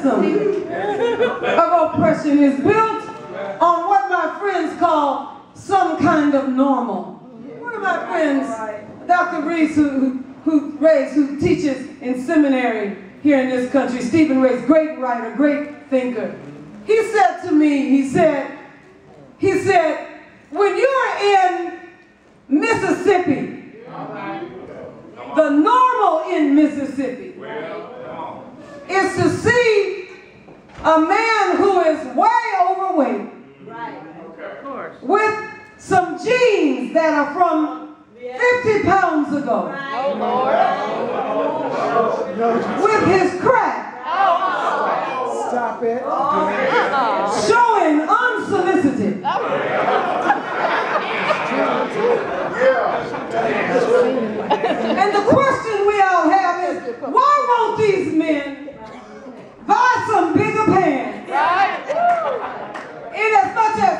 system of oppression is built on what my friends call some kind of normal. One of my friends, Dr. Reese, who teaches in seminary here in this country, Stephen Ray's great writer, great thinker, he said to me, he said, when you're in Mississippi, the normal in Mississippi is to see a man who is way overweight with some jeans that are from 50 pounds ago, with his crack, stop it, showing unsolicited. And the question we all have is, why won't these men buy some bigger pants? In as much as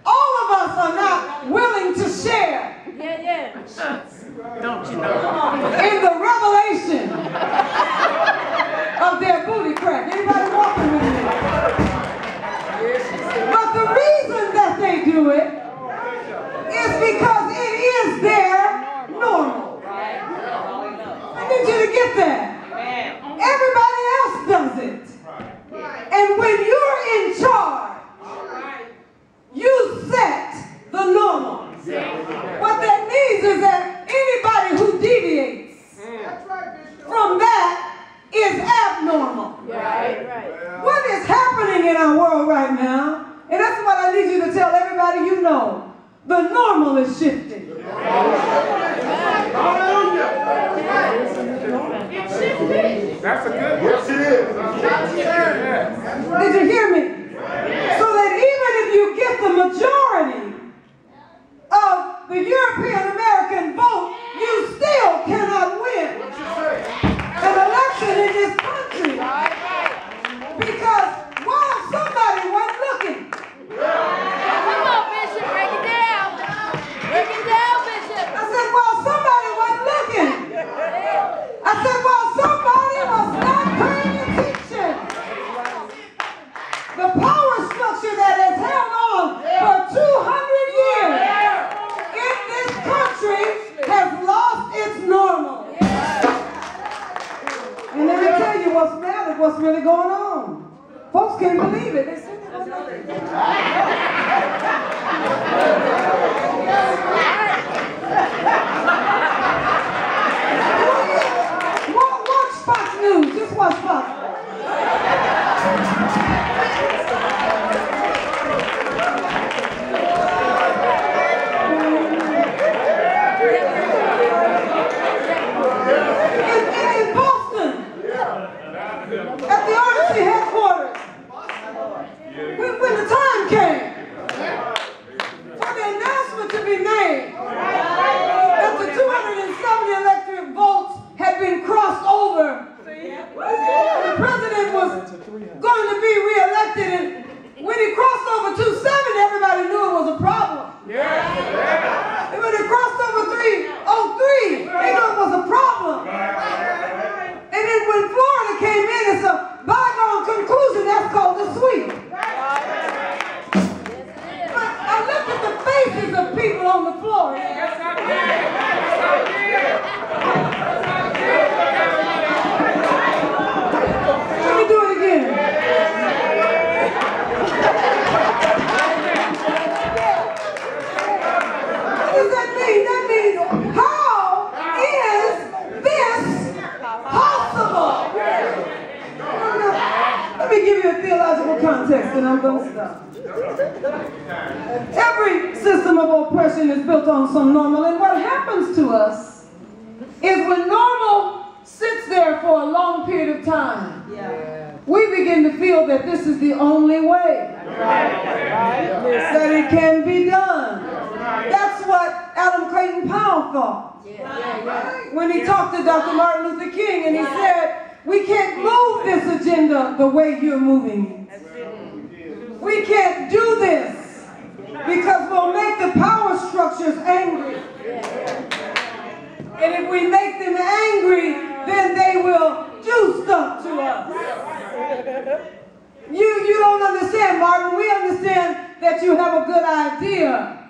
all of us are not willing to share Don't you know? in the revelation of their booty crack. Anybody walking with me? But the reason that they do it is because it is their normal. I need you to get that. Everybody else does it. And when you're in charge, you set the normal. What that means is that anybody who deviates from that is abnormal. What is happening in our world right now, and that's what I need you to tell everybody you know, the normal is shifting. That's a good one. Yes, it is. Did you hear me? So that even if you get the majority of the European American vote, you still cannot win an election in this country. Because while somebody wasn't looking. Come on, Bishop, break it down. Break it down, Bishop. I said, while somebody wasn't looking. I said, while somebody was not paying attention. The power structure that has held on for 200 years in this country has lost its normal. And let me tell you what's really going on. Folks can't believe it. They say watch Fox News. Just watch Fox. In Boston, at the RNC headquarters, when the time came for the announcement to be made that the 270 electorate votes had been crossed over, the president was going to be reelected, and when he crossed over 270, everybody knew it was a problem. And when he crossed over 303, they knew it was a problem. And then when Florida came in, it's a bygone conclusion. That's called the sweep. But I looked at the faces of people on the floor. Let me do it again. What does that mean? That means, how is this possible? Let me give you a theological context and I'm going to stop. Every system of oppression is built on some normal, and what happens to us is when normal sits there for a long period of time, we begin to feel that this is the only way that it can be done. That's what Adam Clayton Powell thought when he talked to Dr. Martin Luther King, and he said, we can't move this agenda the way you're moving it. We can't do this because we'll make the power structures angry. And if we make them angry, then they will do stuff to us. You don't understand, Martin. We understand that you have a good idea,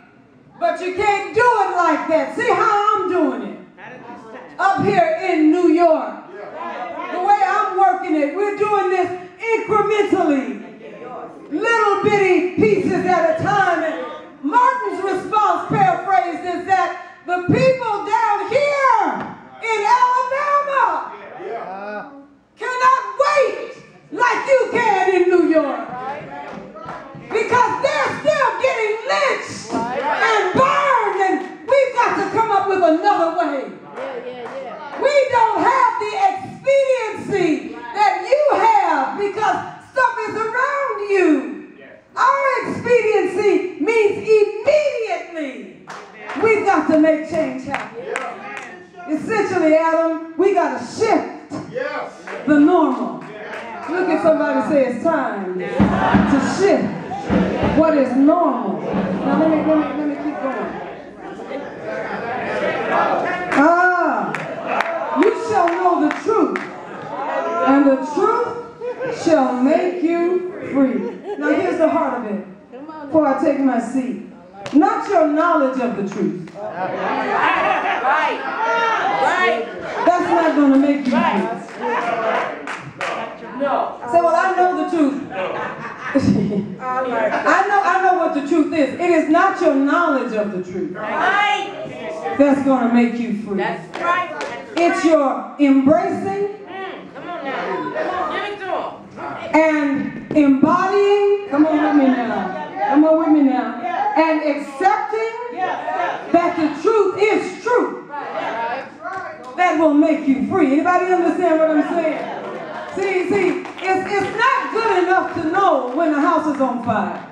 but you can't do it like that. See how I'm doing it? Up here in New York. The way I'm working it, we're doing this incrementally. Little bitty pieces at a time. And Martin's response, paraphrased, is that the people down here in Alabama cannot wait like you can in New York. Because they're still getting lynched and burned, and we've got to come up with another way. We don't have the expediency that you have because stuff is around you. Our expediency means immediately we've got to make change happen. Essentially, Adam, we got to shift the normal. Look at somebody and say it's time to shift what is normal. Now let me keep going. You shall know the truth, and the truth shall make you free. Now here's the heart of it, before I take my seat. Not your knowledge of the truth. Right. That's not going to make you free. No. Say, well, I know the truth. I know what the truth is. It is not your knowledge of the truth that's going to make you free. That's right. It's your embracing and embodying. Come on with me now. Come on with me now. And accepting that the truth is true. That will make you free. Anybody understand what I'm saying? See, it's not good enough to know when the house is on fire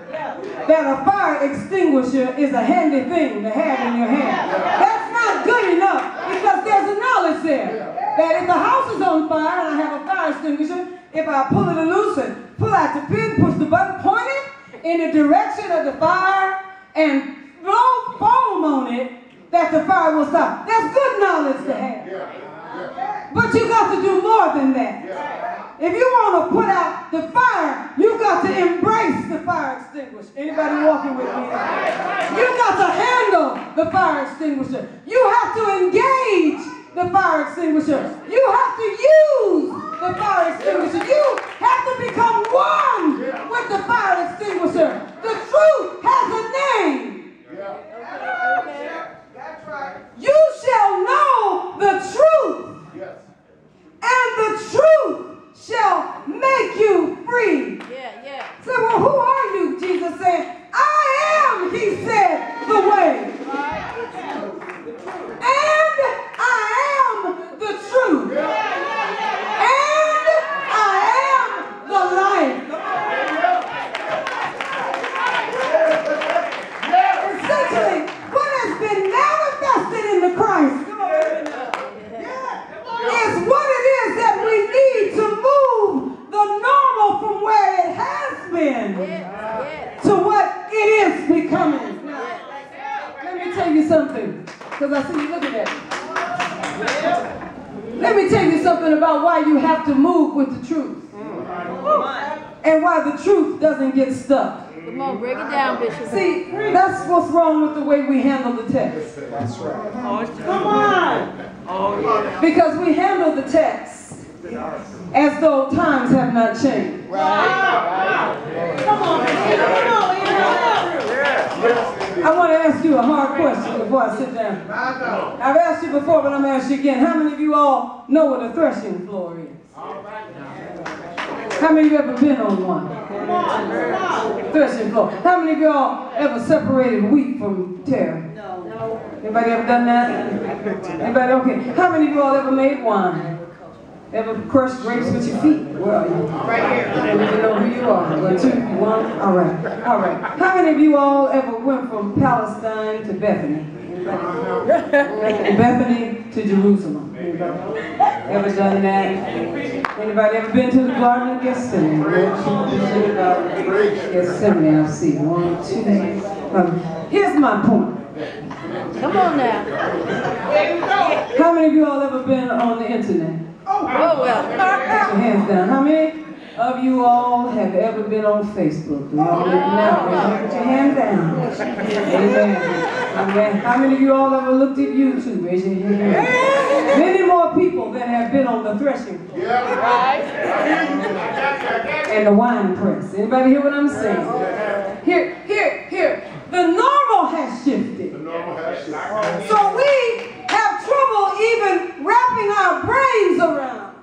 that a fire extinguisher is a handy thing to have in your hand. That's not good enough because there's a knowledge there that if the house is on fire and I have a fire extinguisher, if I pull it loose and pull out the pin, push the button, point it in the direction of the fire and blow foam on it, that the fire will stop. That's good knowledge to have. But you got to do more than that. If you want to put out the fire, you got to embrace the fire extinguisher. Anybody walking with me? You got to handle the fire extinguisher. You have to engage the fire extinguisher. You have to use the fire extinguisher. You have to become one with the fire extinguisher. The truth has a name. That's right. You shall know the truth, and the truth shall make you free. Say, well, who are you? Jesus said, I am, he said, the way. And I am the truth. And I am the life. Essentially, what has been manifested in the Christ is what it is that we need to move the normal from where it has been to what it is becoming. Let me tell you something, because I see you looking at it. Let me tell you something about why you have to move with the truth. And why the truth doesn't get stuck. Come on, break it down, Bishop. See, that's what's wrong with the way we handle the text. That's right. Come on! Because we handle the text as though times have not changed. Come on, I want to ask you a hard question before I sit down. I've asked you before, but I'm going to ask you again. How many of you all know what a threshing floor is? How many of you ever been on one? Threshing floor. How many of you all ever separated wheat from tare? No. Anybody ever done that? Anybody? Okay. How many of you all ever made wine? Ever crushed grapes with your feet? Where are you? Right here. I don't even know who you are. 1, 2, 1. All right. All right. How many of you all ever went from Palestine to Bethany? Anybody? Bethany to Jerusalem. Anybody? Ever done that? Anybody ever been to the Garden of Gethsemane? Gethsemane, I see. 1, 2. Here's my point. Come on now. How many of you all ever been on the internet? Oh, well. Put your hands down. How many? of you all have ever been on Facebook? Now, put your hand down. Amen. Amen. How many of you all ever looked at YouTube? Raise your hand. Many more people than have been on the threshing floor. And the wine press. Anybody hear what I'm saying? Here. The normal has shifted. So we have trouble even wrapping our brains around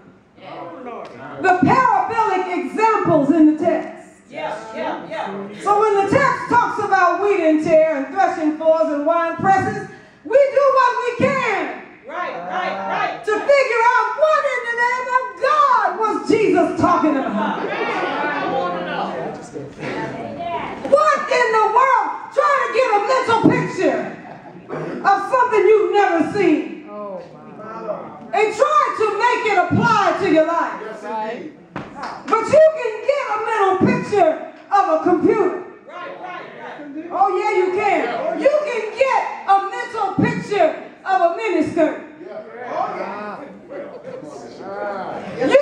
the parabolic examples in the text. So when the text talks about wheat and tare and threshing floors and wine presses, we do what we can. Right. To figure out what in the name of God was Jesus talking about. What in the world? Trying to get a mental picture of something you've never seen. And try to make it apply to your life. But you can get a mental picture of a computer. Oh yeah, you can. You can get a mental picture of a miniskirt. You